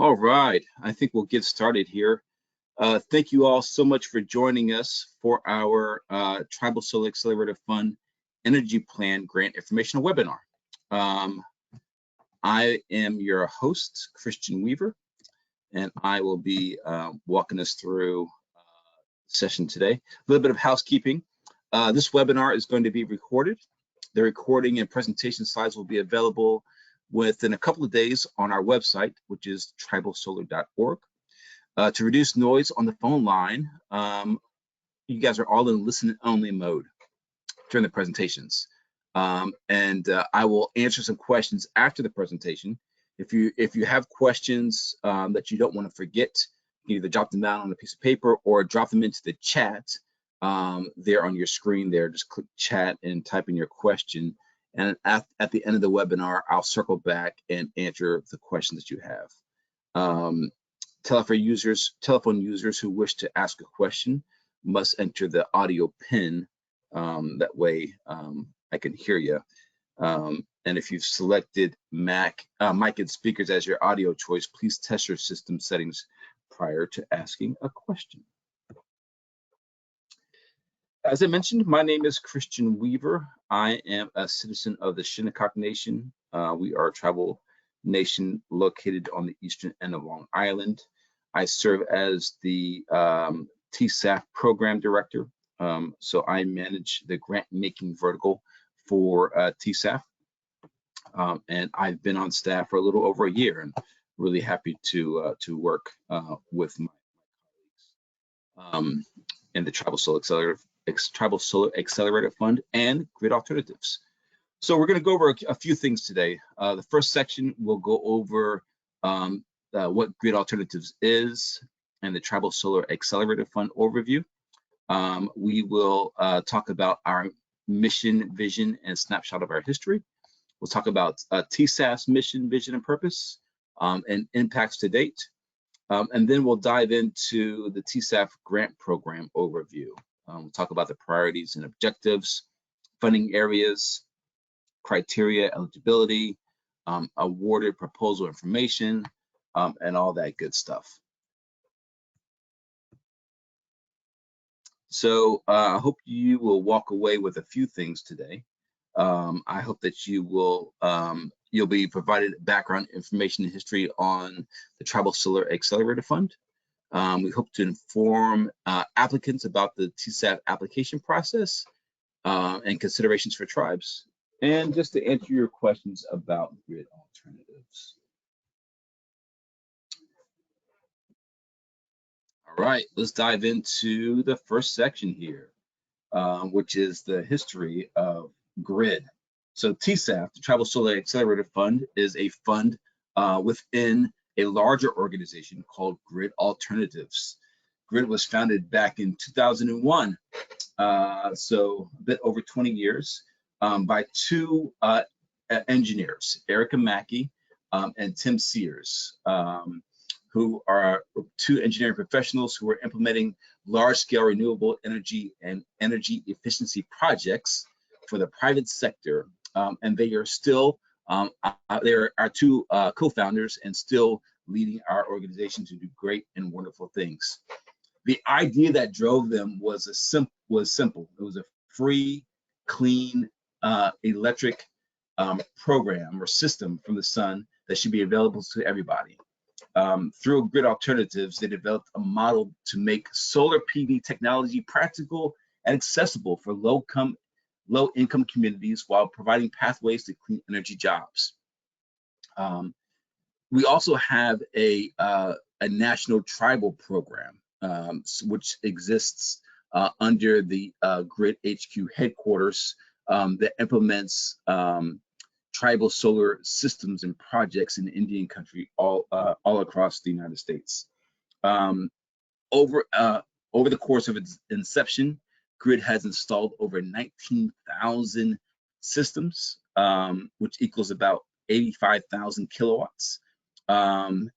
All right, I think we'll get started here. Thank you all so much for joining us for our Tribal Solar Accelerator Fund Energy Plan Grant Informational Webinar. I am your host, Christian Weaver, and I will be walking us through the session today. A little bit of housekeeping. This webinar is going to be recorded. The recording and presentation slides will be available within a couple of days on our website, which is tribalsolar.org. To reduce noise on the phone line, you guys are all in listen-only mode during the presentations. I will answer some questions after the presentation. If you have questions that you don't want to forget, you can either drop them down on a piece of paper or drop them into the chat there on your screen there. Just click chat and type in your question. And at the end of the webinar, I'll circle back and answer the questions that you have. Telephone users who wish to ask a question must enter the audio pin. That way I can hear you. And if you've selected mic and speakers as your audio choice, please test your system settings prior to asking a question. As I mentioned, my name is Christian Weaver. I am a citizen of the Shinnecock Nation. We are a tribal nation located on the eastern end of Long Island. I serve as the TSAF program director. So I manage the grant-making vertical for TSAF. And I've been on staff for a little over a year and really happy to work with my colleagues in the Tribal Solar Accelerator Fund and Grid Alternatives. So we're going to go over a few things today. The first section will go over what Grid Alternatives is and the Tribal Solar Accelerator Fund overview. We will talk about our mission, vision, and snapshot of our history. We'll talk about TSAF's mission, vision, and purpose and impacts to date. And then we'll dive into the TSAF grant program overview. We'll talk about the priorities and objectives, funding areas, criteria, eligibility, awarded proposal information, and all that good stuff. So I hope you will walk away with a few things today. I hope that you will you'll be provided background information and history on the Tribal Solar Accelerator Fund. We hope to inform applicants about the TSAF application process and considerations for tribes, and just to answer your questions about grid alternatives. All right, let's dive into the first section here, which is the history of grid. So TSAF, the Tribal Solar Accelerator Fund, is a fund within a larger organization called Grid Alternatives. Grid was founded back in 2001, so a bit over 20 years, by two engineers, Erica Mackey and Tim Sears, who are two engineering professionals who are implementing large-scale renewable energy and energy efficiency projects for the private sector, and they are still they're our two co-founders and still leading our organization to do great and wonderful things. The idea that drove them was simple. It was a free, clean electric program or system from the sun that should be available to everybody. Through Grid Alternatives, they developed a model to make solar PV technology practical and accessible for low-income communities while providing pathways to clean energy jobs. We also have a national tribal program, which exists under the Grid HQ headquarters that implements tribal solar systems and projects in the Indian country all across the United States. Over the course of its inception, Grid has installed over 19,000 systems, which equals about 85,000 kilowatts. And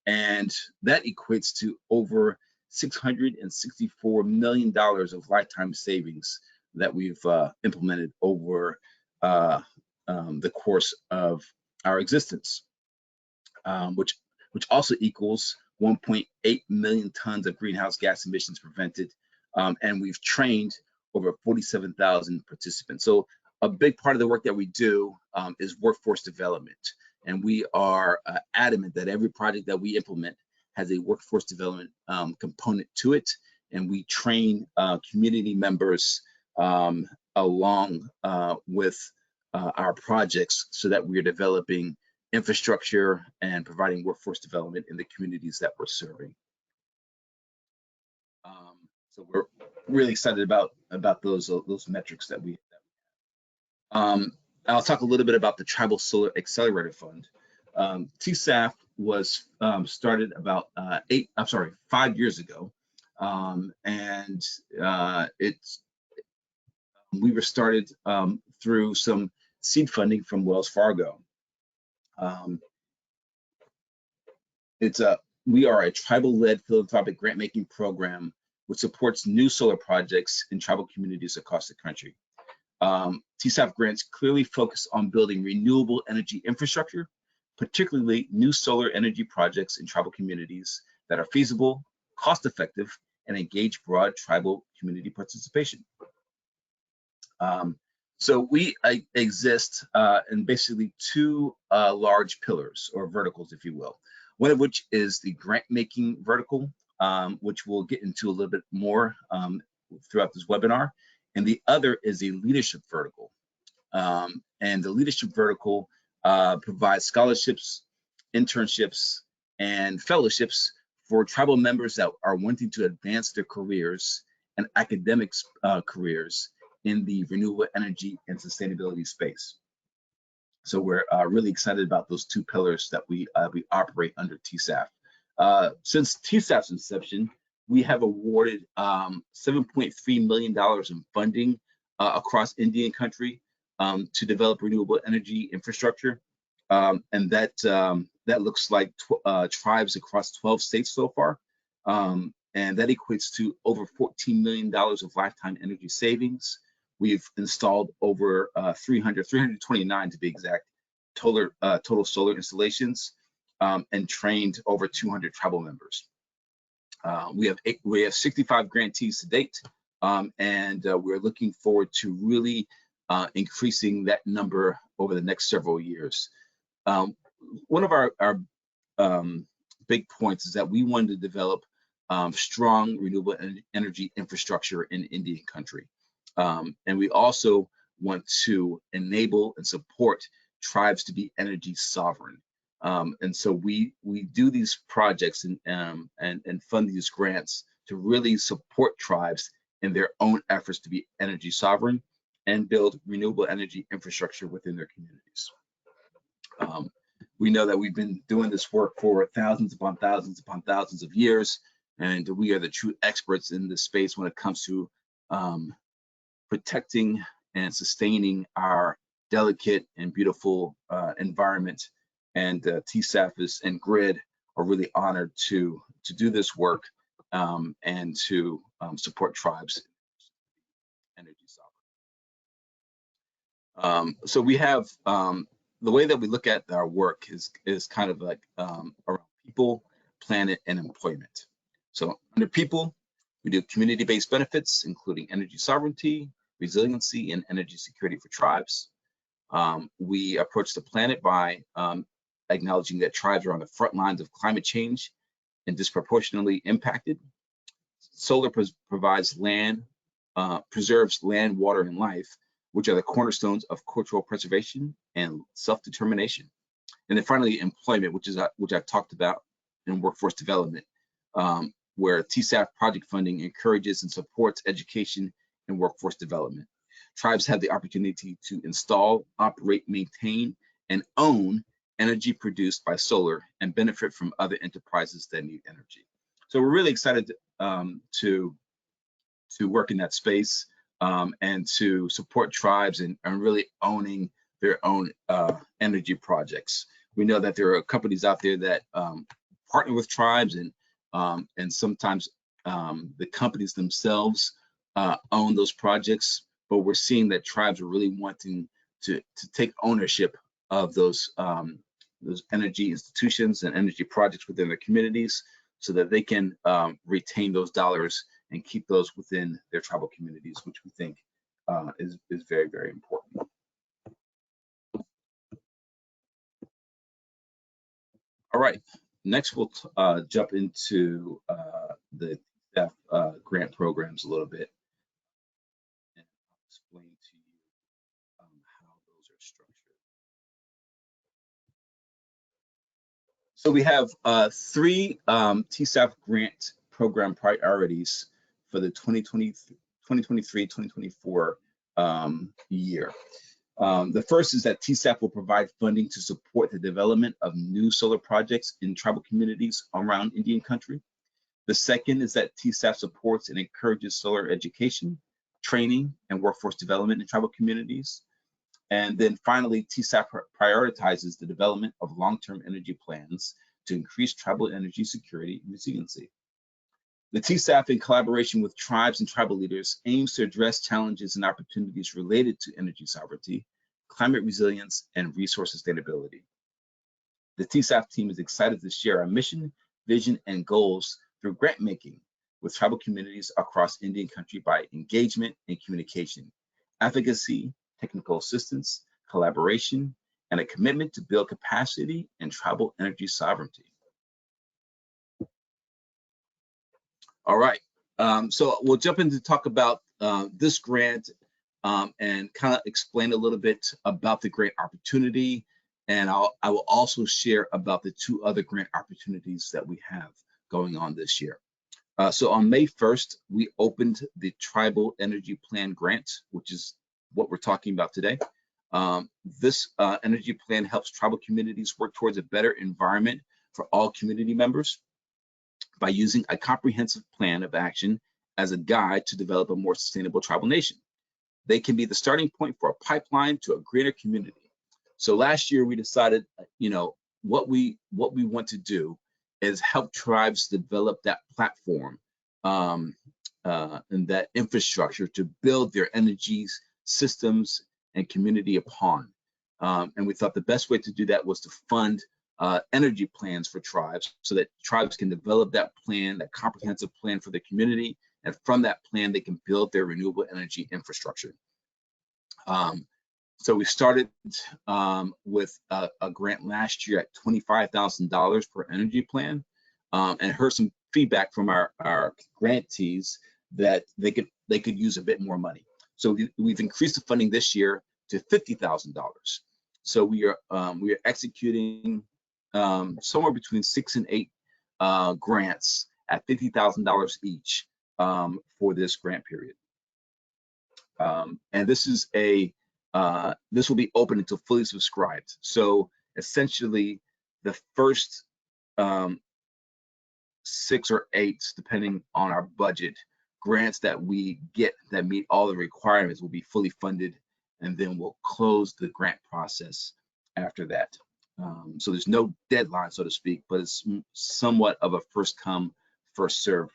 that equates to over $664 million of lifetime savings that we've implemented over the course of our existence, which which also equals 1.8 million tons of greenhouse gas emissions prevented. And we've trained over 47,000 participants. So a big part of the work that we do is workforce development. And we are adamant that every project that we implement has a workforce development component to it. And we train community members along with our projects so that we're developing infrastructure and providing workforce development in the communities that we're serving. So we're really excited about those metrics that we have. I'll talk a little bit about the Tribal Solar Accelerator Fund. TSAF was started about 5 years ago, and we were started through some seed funding from Wells Fargo. We are a tribal-led philanthropic grant-making program which supports new solar projects in tribal communities across the country. TSAF grants clearly focus on building renewable energy infrastructure, particularly new solar energy projects in tribal communities that are feasible, cost-effective, and engage broad tribal community participation. So we exist in basically two large pillars or verticals, if you will. One of which is the grant-making vertical, which we'll get into a little bit more throughout this webinar. And the other is a leadership vertical. And the leadership vertical provides scholarships, internships, and fellowships for tribal members that are wanting to advance their careers and academics careers in the renewable energy and sustainability space. So we're really excited about those two pillars that we operate under TSAF. Since TSAF's inception, we have awarded $7.3 million in funding across Indian country to develop renewable energy infrastructure, and that looks like tribes across 12 states so far, and that equates to over $14 million of lifetime energy savings. We've installed over 329 to be exact, total solar installations, and trained over 200 tribal members. We have 65 grantees to date, and we're looking forward to really increasing that number over the next several years. One of our big points is that we wanted to develop strong renewable energy infrastructure in Indian country. And we also want to enable and support tribes to be energy sovereign. And so we do these projects and fund these grants to really support tribes in their own efforts to be energy sovereign and build renewable energy infrastructure within their communities. We know that we've been doing this work for thousands upon thousands of years, and we are the true experts in this space when it comes to protecting and sustaining our delicate and beautiful environment. And TSAF and GRID are really honored to do this work and to support tribes energy sovereign. So we have the way that we look at our work is kind of like around people, planet, and employment. So under people, we do community-based benefits, including energy sovereignty, resiliency, and energy security for tribes. We approach the planet by acknowledging that tribes are on the front lines of climate change and disproportionately impacted. Solar provides land, preserves land, water, and life, which are the cornerstones of cultural preservation and self-determination. And then finally, employment, which I've talked about in workforce development, where TSAF project funding encourages and supports education and workforce development. Tribes have the opportunity to install, operate, maintain, and own energy produced by solar and benefit from other enterprises that need energy. So we're really excited to work in that space and to support tribes and really owning their own energy projects. We know that there are companies out there that partner with tribes, and sometimes the companies themselves own those projects, but we're seeing that tribes are really wanting to take ownership of those those energy institutions and energy projects within their communities so that they can retain those dollars and keep those within their tribal communities, which we think is very, very important. All right, next we'll jump into the TSAF grant programs a little bit and I'll explain to you how those are structured. So we have 3 TSAF grant program priorities for the 2023-2024 year. The first is that TSAF will provide funding to support the development of new solar projects in tribal communities around Indian country. The second is that TSAF supports and encourages solar education, training, and workforce development in tribal communities. And then finally, TSAF prioritizes the development of long-term energy plans to increase tribal energy security and resiliency. The TSAF, in collaboration with tribes and tribal leaders, aims to address challenges and opportunities related to energy sovereignty, climate resilience, and resource sustainability. The TSAF team is excited to share our mission, vision, and goals through grant making with tribal communities across Indian country by engagement and communication, advocacy, technical assistance, collaboration, and a commitment to build capacity and tribal energy sovereignty. All right, so we'll jump in to talk about this grant and kind of explain a little bit about the grant opportunity, and I will also share about the 2 other grant opportunities that we have going on this year. So on May 1st, we opened the Tribal Energy Plan Grant, which is what we're talking about today. This energy plan helps tribal communities work towards a better environment for all community members by using a comprehensive plan of action as a guide to develop a more sustainable tribal nation. They can be the starting point for a pipeline to a greater community. So last year we decided, what we want to do is help tribes develop that platform and that infrastructure to build their energy systems and community upon. And we thought the best way to do that was to fund energy plans for tribes so that tribes can develop that plan, that comprehensive plan for their community, and from that plan they can build their renewable energy infrastructure. So we started with a grant last year at $25,000 per energy plan, and heard some feedback from our grantees that they could use a bit more money. So we've increased the funding this year to $50,000. So we are executing somewhere between 6 and 8 grants at $50,000 each for this grant period. And this is this will be open until fully subscribed. So essentially, the first 6 or 8, depending on our budget, grants that we get that meet all the requirements will be fully funded, and then we'll close the grant process after that. So there's no deadline, so to speak, but it's somewhat of a first come, first serve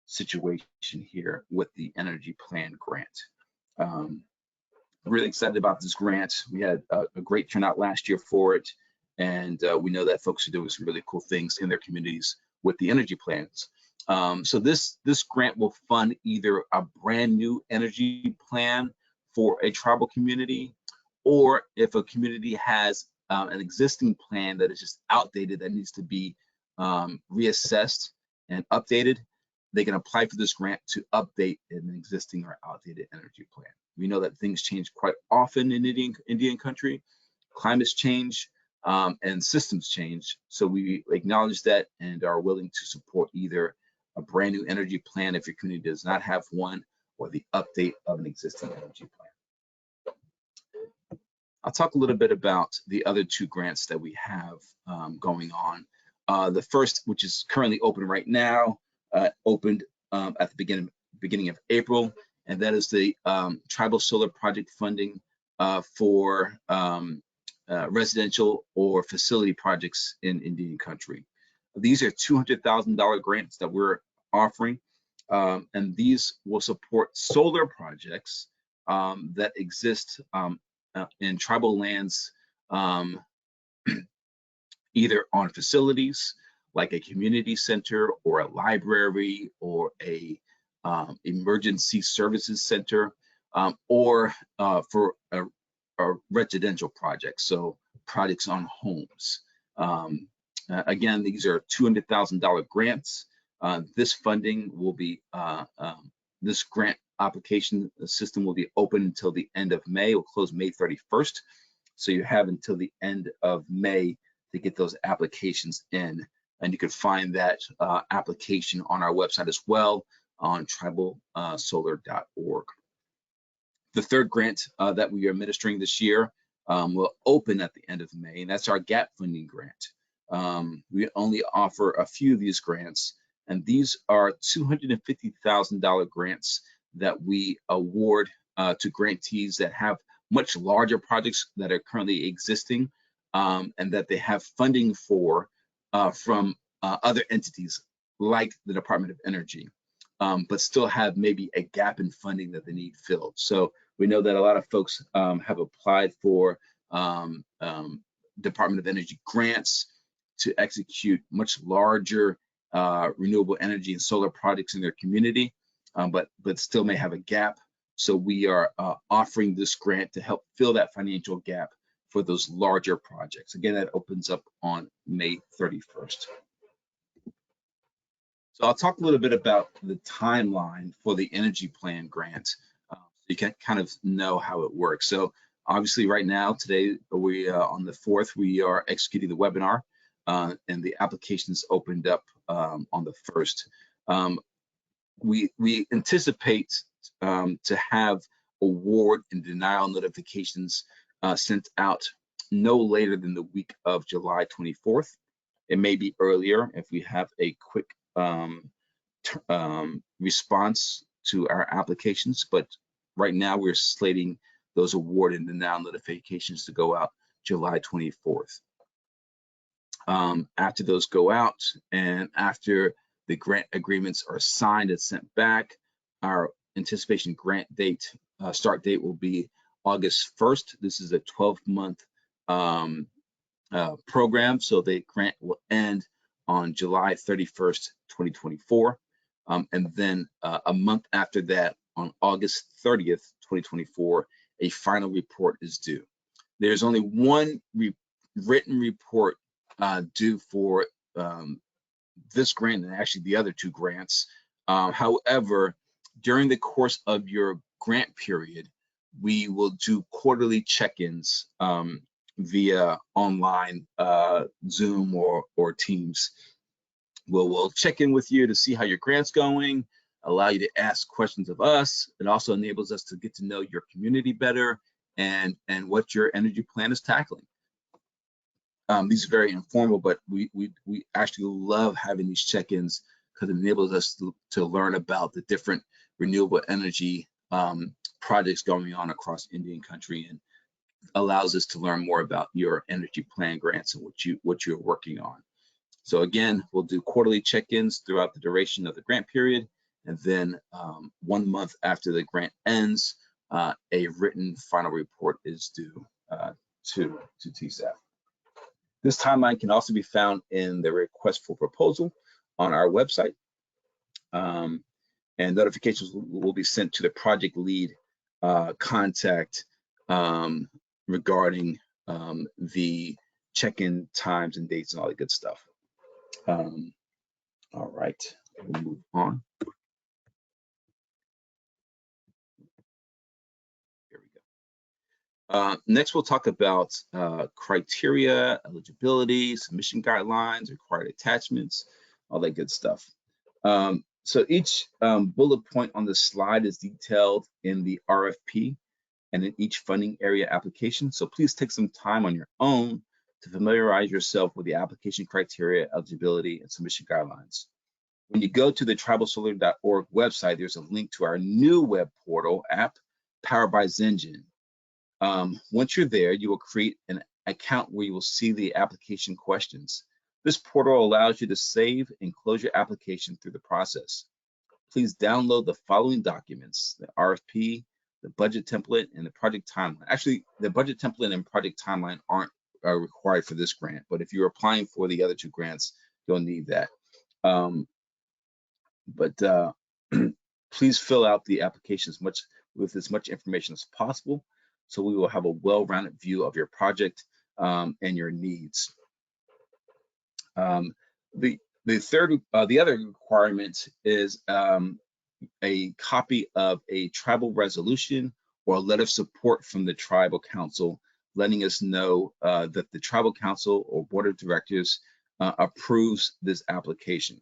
situation here with the energy plan grant. Really excited about this grant. We had a great turnout last year for it, and we know that folks are doing some really cool things in their communities with the energy plans. So this grant will fund either a brand new energy plan for a tribal community, or if a community has an existing plan that is just outdated that needs to be reassessed and updated, they can apply for this grant to update an existing or outdated energy plan. We know that things change quite often in Indian country. Climates change and systems change. So we acknowledge that and are willing to support either a brand new energy plan if your community does not have one, or the update of an existing energy plan. I'll talk a little bit about the other 2 grants that we have going on. The first, which is currently open right now, opened at the beginning of April, and that is the Tribal Solar Project funding for residential or facility projects in Indian country. These are $200,000 grants that we're offering, and these will support solar projects that exist in tribal lands either on facilities like a community center or a library or a emergency services center, or for a residential project, so projects on homes. Again, these are $200,000 grants. This funding will be, this grant application system will be open until the end of May. It will close May 31st. So you have until the end of May to get those applications in. And you can find that application on our website as well on tribalsolar.org. The third grant that we are administering this year will open at the end of May, and that's our gap funding grant. We only offer a few of these grants, and these are $250,000 grants that we award to grantees that have much larger projects that are currently existing, and that they have funding for from other entities like the Department of Energy, but still have maybe a gap in funding that they need filled. So we know that a lot of folks have applied for Department of Energy grants to execute much larger renewable energy and solar projects in their community, but still may have a gap. So we are offering this grant to help fill that financial gap for those larger projects. Again, that opens up on May 31st. So I'll talk a little bit about the timeline for the Energy Plan grant, so you can kind of know how it works. So obviously right now, today, we on the 4th, we are executing the webinar, and the applications opened up on the 1st. We anticipate to have award and denial notifications sent out no later than the week of July 24th. It may be earlier if we have a quick response to our applications, but right now we're slating those award and denial notifications to go out July 24th. After those go out and after the grant agreements are signed and sent back, our anticipation grant date, start date will be August 1st. This is a 12-month program, so the grant will end on July 31st, 2024. And then a month after that, on August 30th, 2024, a final report is due. There's only one written report due for this grant and actually the other two grants. However, during the course of your grant period, we will do quarterly check-ins via online Zoom or Teams. We'll check in with you to see how your grant's going, allow you to ask questions of us. It also enables us to get to know your community better and what your energy plan is tackling. These are very informal, but we actually love having these check-ins because it enables us to learn about the different renewable energy projects going on across Indian country, and allows us to learn more about your energy plan grants and what you're working on. So again, we'll do quarterly check-ins throughout the duration of the grant period, and then 1 month after the grant ends, a written final report is due to TSAF. This timeline can also be found in the request for proposal on our website, and notifications will be sent to the project lead contact regarding the check-in times and dates and all the good stuff. All right, we'll move on. Here we go. Next, we'll talk about criteria, eligibility, submission guidelines, required attachments, all that good stuff. So each bullet point on the slide is detailed in the RFP and in each funding area application. So please take some time on your own to familiarize yourself with the application criteria, eligibility, and submission guidelines. When you go to the tribalsolar.org website, there's a link to our new web portal app powered by Zengen. Once you're there, you will create an account where you will see the application questions. This portal allows you to save and close your application through the process. Please download the following documents: the RFP, the budget template, and the project timeline. Actually, the budget template and project timeline aren't required for this grant, but if you're applying for the other two grants, you'll need that. Please fill out the application with as much information as possible, so we will have a well-rounded view of your project and your needs. The other requirement is a copy of a tribal resolution or a letter of support from the tribal council, letting us know that the tribal council or board of directors approves this application.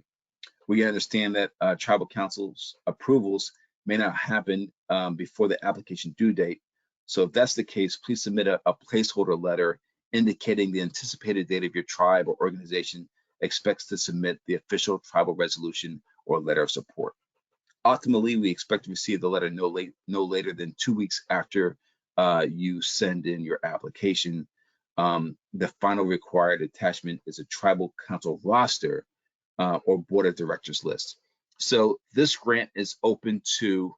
We understand that tribal council's approvals may not happen before the application due date. So if that's the case, please submit a placeholder letter indicating the anticipated date of your tribe or organization expects to submit the official tribal resolution or letter of support. Ultimately, we expect to receive the letter no later than 2 weeks after you send in your application. The final required attachment is a tribal council roster or board of directors list. So this grant is open to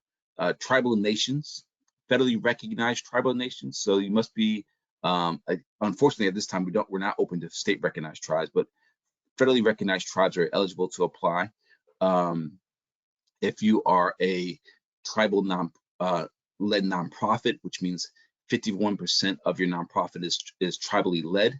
tribal nations, federally recognized tribal nations. So you must be, unfortunately at this time, we're not open to state recognized tribes, but federally recognized tribes are eligible to apply. If you are a tribal led nonprofit, which means 51% of your nonprofit is tribally led,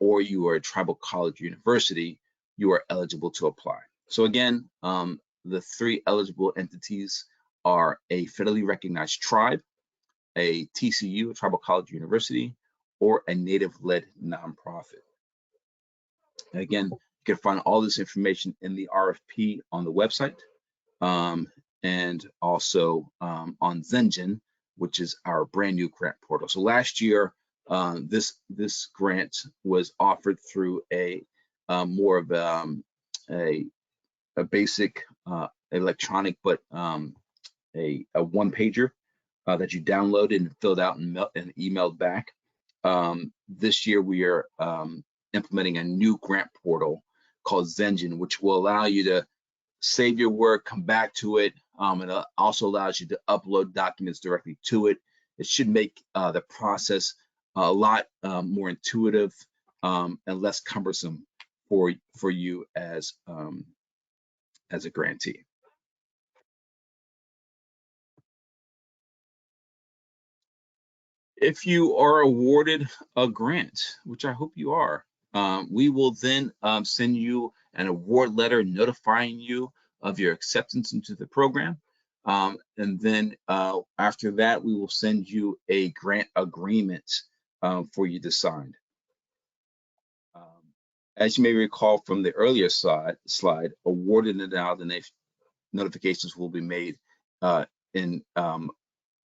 or you are a tribal college or university, you are eligible to apply. So again, the 3 eligible entities are a federally recognized tribe, a TCU, a tribal college or university, or a native-led nonprofit. Again, you can find all this information in the RFP on the website, and also on Zengen, which is our brand new grant portal. So last year, this grant was offered through a more of a basic electronic, but a one-pager that you downloaded and filled out and emailed back. This year we are implementing a new grant portal called Zengen, which will allow you to save your work, come back to it, and it also allows you to upload documents directly to it. It should make the process a lot more intuitive and less cumbersome for you as a grantee. If you are awarded a grant, which I hope you are, we will then send you an award letter notifying you of your acceptance into the program. And then after that, we will send you a grant agreement for you to sign. As you may recall from the earlier slide, awarded and denied notifications will be made in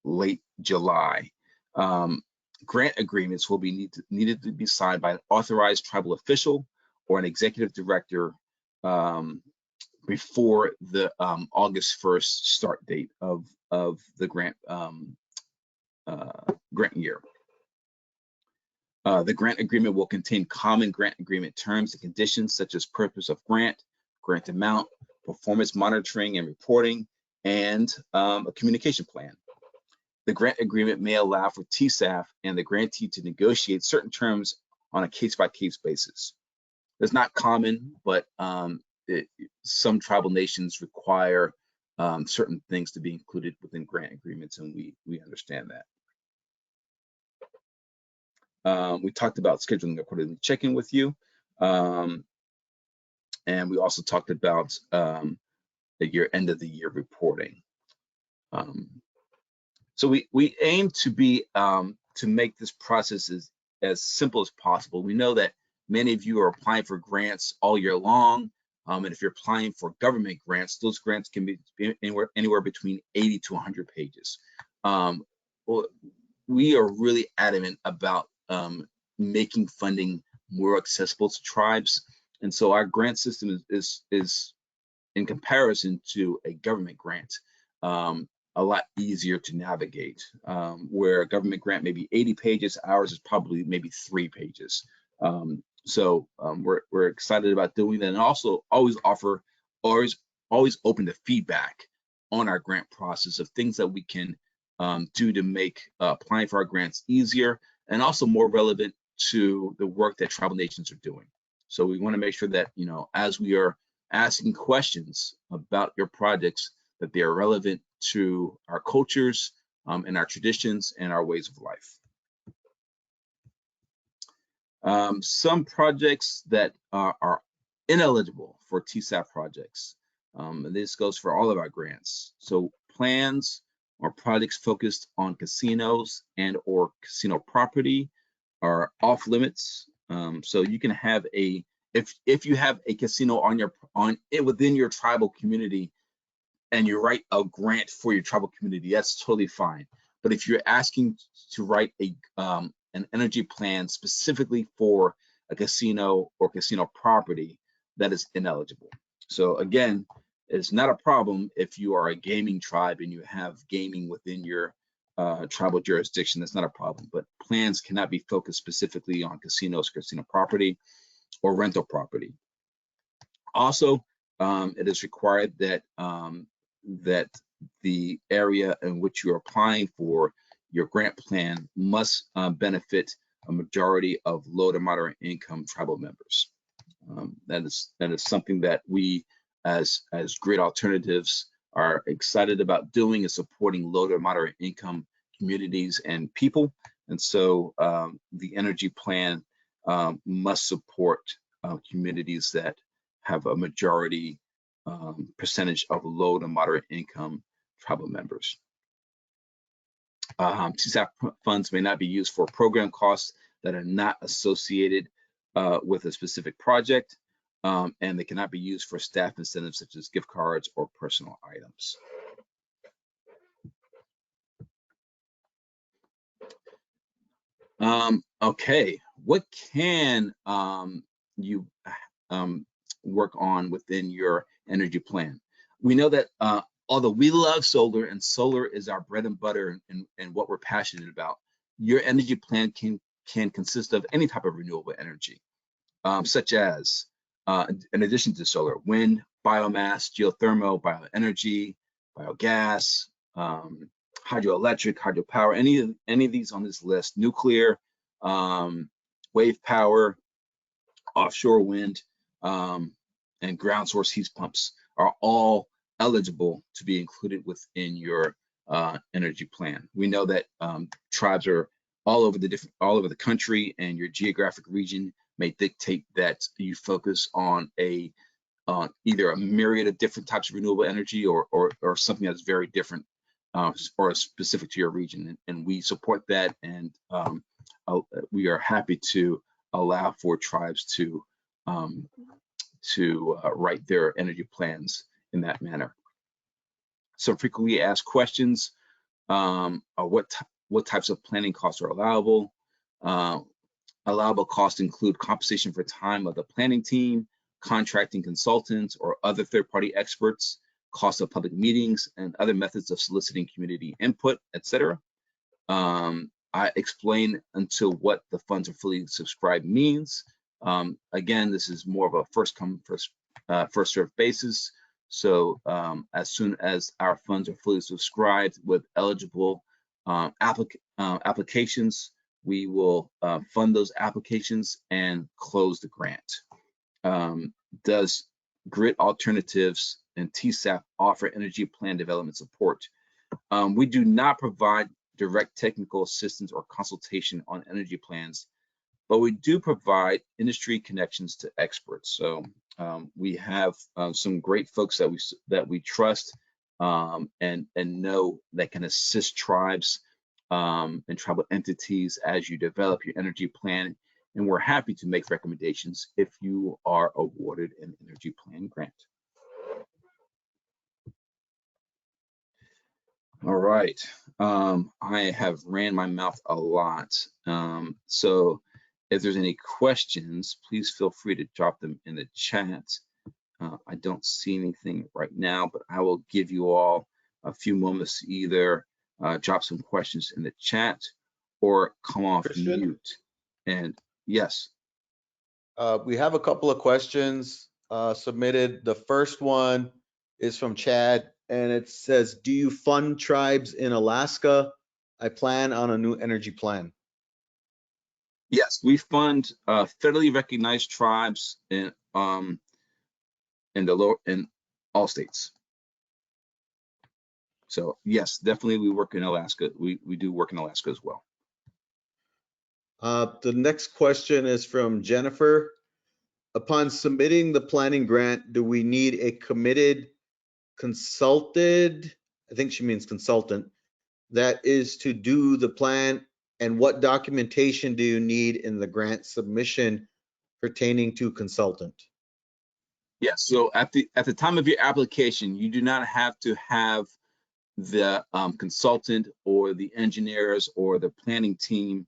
late July. Grant agreements will be needed to be signed by an authorized tribal official or an executive director before the August 1st start date of the grant year. The grant agreement will contain common grant agreement terms and conditions such as purpose of grant, grant amount, performance monitoring and reporting, and a communication plan. The grant agreement may allow for TSAF and the grantee to negotiate certain terms on a case-by-case basis. It's not common, but some tribal nations require certain things to be included within grant agreements, and we understand that. We talked about scheduling a quarterly check-in with you, and we also talked about your end of the year reporting. So we aim to be to make this process as simple as possible. We know that many of you are applying for grants all year long, and if you're applying for government grants, those grants can be anywhere between 80 to 100 pages. Well, we are really adamant about making funding more accessible to tribes, and so our grant system is in comparison to a government grant, a lot easier to navigate. Where a government grant may be 80 pages, ours is probably maybe 3 pages. So we're excited about doing that, and also always open to feedback on our grant process of things that we can do to make applying for our grants easier and also more relevant to the work that tribal nations are doing. So we want to make sure that, you know, as we are asking questions about your projects, that they are relevant to our cultures and our traditions and our ways of life. Some projects that are ineligible for TSAF projects. And this goes for all of our grants. So plans or projects focused on casinos and or casino property are off limits. So you can have if you have a casino within your tribal community and you write a grant for your tribal community, that's totally fine. But if you're asking to write an energy plan specifically for a casino or casino property, that is ineligible. So again, it's not a problem if you are a gaming tribe and you have gaming within your tribal jurisdiction. That's not a problem, but plans cannot be focused specifically on casinos, casino property, or rental property. Also, it is required that that the area in which you're applying for your grant plan must benefit a majority of low to moderate income tribal members. That is something that we as Grid Alternatives are excited about doing, is supporting low to moderate income communities and people. And so the energy plan must support communities that have a majority percentage of low to moderate income tribal members. TSAF funds may not be used for program costs that are not associated with a specific project, and they cannot be used for staff incentives such as gift cards or personal items. Okay, what can you work on within your energy plan? We know that although we love solar and solar is our bread and butter and what we're passionate about, your energy plan can consist of any type of renewable energy, such as, in addition to solar, wind, biomass, geothermal, bioenergy, biogas, hydroelectric, hydropower, any of these on this list, nuclear, wave power, offshore wind, and ground source heat pumps are all eligible to be included within your energy plan. We know that tribes are all over the country, and your geographic region may dictate that you focus on either a myriad of different types of renewable energy or something that's very different or specific to your region. And we support that, and we are happy to allow for tribes to write their energy plans in that manner. Some frequently asked questions are what types of planning costs are allowable. Allowable costs include compensation for time of the planning team, contracting consultants or other third-party experts, cost of public meetings, and other methods of soliciting community input, etc. I explain until what the funds are fully subscribed means. Again, this is more of a first come, first served basis. So as soon as our funds are fully subscribed with eligible applications, we will fund those applications and close the grant. Does Grid Alternatives and TSAF offer energy plan development support? We do not provide direct technical assistance or consultation on energy plans, but we do provide industry connections to experts. So we have some great folks that we trust and know that can assist tribes and tribal entities as you develop your energy plan. And we're happy to make recommendations if you are awarded an energy plan grant. All right, I have ran my mouth a lot. So if there's any questions, please feel free to drop them in the chat. I don't see anything right now, but I will give you all a few moments to either drop some questions in the chat or come off mute. And yes. We have a couple of questions submitted. The first one is from Chad, and it says, do you fund tribes in Alaska? I plan on a new energy plan. Yes, we fund federally recognized tribes in all states. So yes, definitely we work in Alaska. We do work in Alaska as well. The next question is from Jennifer. Upon submitting the planning grant, do we need a committed consulted, I think she means consultant, that is to do the plan? And what documentation do you need in the grant submission pertaining to consultant? Yes. So at the time of your application, you do not have to have the consultant or the engineers or the planning team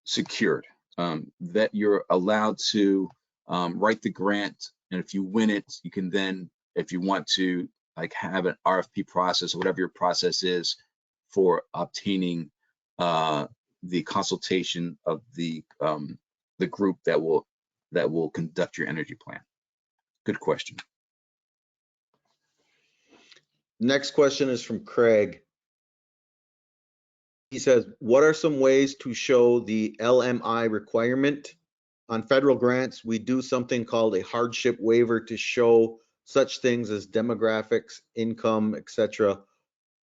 secured. That you're allowed to write the grant, and if you win it, you can then, if you want to, like have an RFP process or whatever your process is for obtaining the consultation of the group that will conduct your energy plan. Good question. Next question is from Craig. He says, what are some ways to show the LMI requirement? On federal grants, we do something called a hardship waiver to show such things as demographics, income, etc.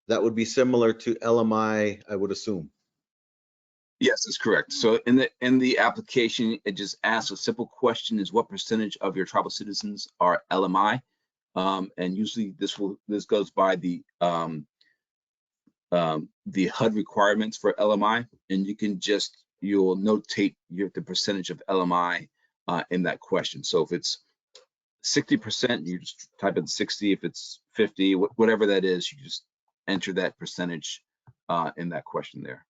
That would be similar to LMI, I would assume. Yes, that's correct. So in the application, it just asks a simple question: is what percentage of your tribal citizens are LMI? And usually this goes by the HUD requirements for LMI, and you'll notate the percentage of LMI in that question. So if it's 60%, you just type in 60. If it's 50, whatever that is, you just enter that percentage in that question there.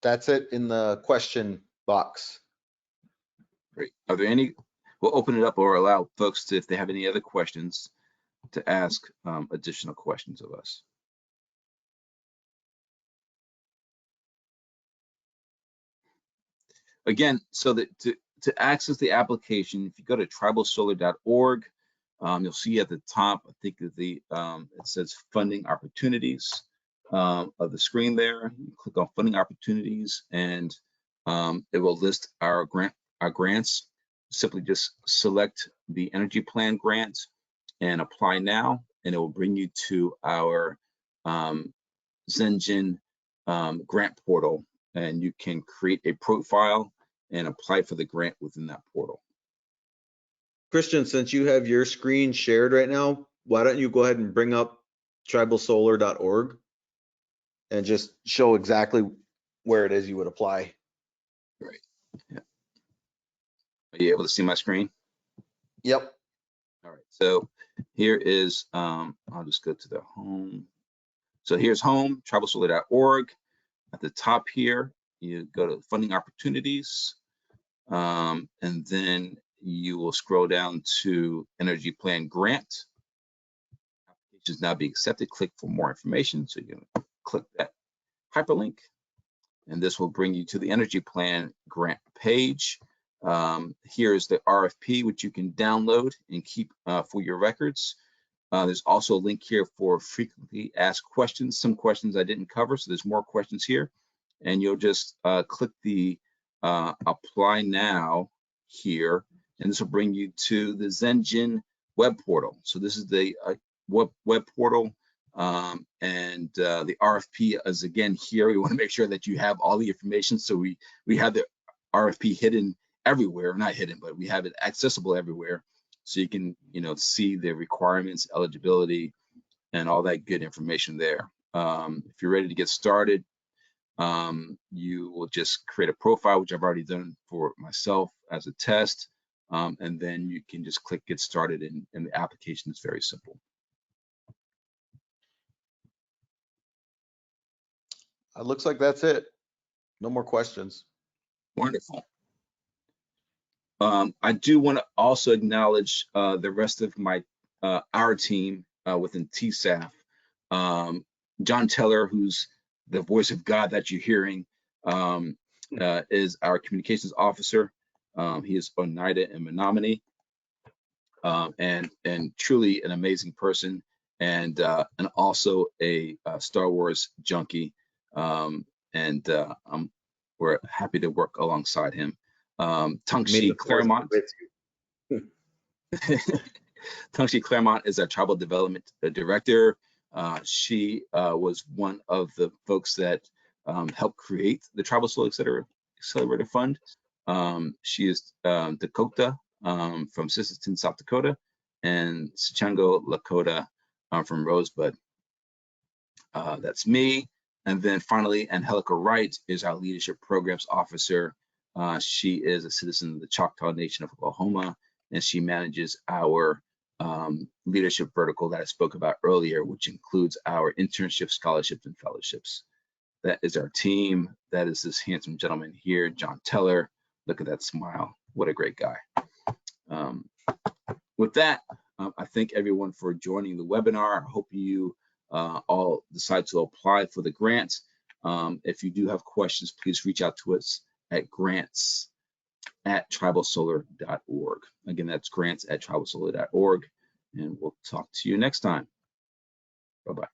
That's it in the question box. Great. Are there any? We'll open it up or allow folks to, if they have any other questions, to ask additional questions of us. Again, so that to access the application, if you go to tribalsolar.org, you'll see at the top, I think it says funding opportunities of the screen there. You click on funding opportunities, and it will list our grants. Simply just select the energy plan grant and apply now, and it will bring you to our Zengen grant portal, and you can create a profile and apply for the grant within that portal. Christian, since you have your screen shared right now, why don't you go ahead and bring up tribalsolar.org and just show exactly where it is you would apply. Right. Yeah. Are you able to see my screen? Yep. All right. So here is, I'll just go to the home. So here's home, tribalsolar.org. At the top here, you go to funding opportunities, and then you will scroll down to energy plan grant. Applications now being accepted. Click for more information. So you can click that hyperlink, and this will bring you to the energy plan grant page. Here's the RFP, which you can download and keep for your records. There's also a link here for frequently asked questions. Some questions I didn't cover, so there's more questions here. And you'll just click the apply now here, and this will bring you to the Zengen web portal. So this is the web portal, and the RFP is again here. We want to make sure that you have all the information. So we have the RFP hidden everywhere, not hidden, but we have it accessible everywhere. So you can, see the requirements, eligibility, and all that good information there. If you're ready to get started, you will just create a profile, which I've already done for myself as a test, and then you can just click get started, and the application is very simple. It looks like that's it. No more questions. Wonderful. I do want to also acknowledge the rest of our team within TSAF. John Teller, who's the voice of God that you're hearing, is our communications officer. He is Oneida and Menominee, and truly an amazing person. and also a Star Wars junkie. We're happy to work alongside him. May the force be Claremont. with you. Tungshi Claremont is our tribal development director. She was one of the folks that helped create the Tribal Soul Accelerator Fund. She is Dakota from Sisseton, South Dakota, and Sichango Lakota from Rosebud. That's me. And then finally, Angelica Wright is our leadership programs officer. She is a citizen of the Choctaw Nation of Oklahoma, and she manages our leadership vertical that I spoke about earlier, which includes our internships, scholarships, and fellowships. That is our team. That is this handsome gentleman here, John Teller. Look at that smile. What a great guy. With that, I thank everyone for joining the webinar. I hope you all decide to apply for the grant. If you do have questions, please reach out to us at grants@tribalsolar.org. Again, that's grants@tribalsolar.org, and we'll talk to you next time. Bye-bye.